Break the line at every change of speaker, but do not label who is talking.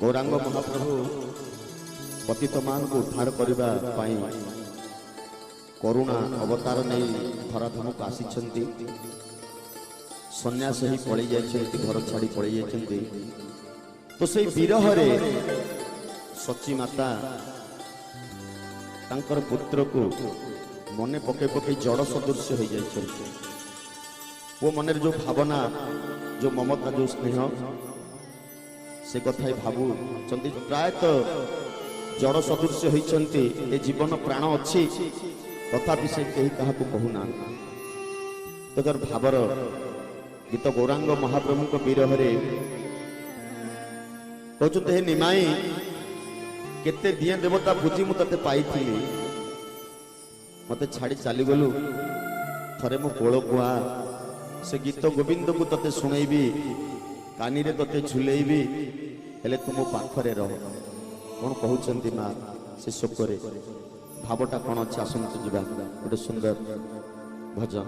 गौरांग महाप्रभु पतित मान को उद्धार करने करुणा अवतार नहीं धराधाम को आसी सन्यास ही पड़े जाइछन्ति घर छाड़ी पड़े जाइछन्ति। तो से विरह रे सची माता तांकर पुत्र को मने पके पके जड़ सदृश हो जाइछन्ति। वो मन जो भावना जो ममता जो स्नेह से कथा भावु प्रायतः जड़ सदृश होइछन्ति। ए जीवन प्राण अच्छी तथापि से कहीं क्या कहूना तो भावर गीत गौरांग महाप्रभु को विरह रे कहते हे निमाई केते दिए देवता बुझी मु ते पाई मते छाड़ी चली गलु थरे मो कोल कुआ से गीत गोविंद को तते सुनैबी कानी रे तते झुलेबी हेले तुम पाखरे रह कौन कहउछन्ति मां से शोकरे भावटा कौन अच्छे आसंत जीवा गोटे सुंदर भजन।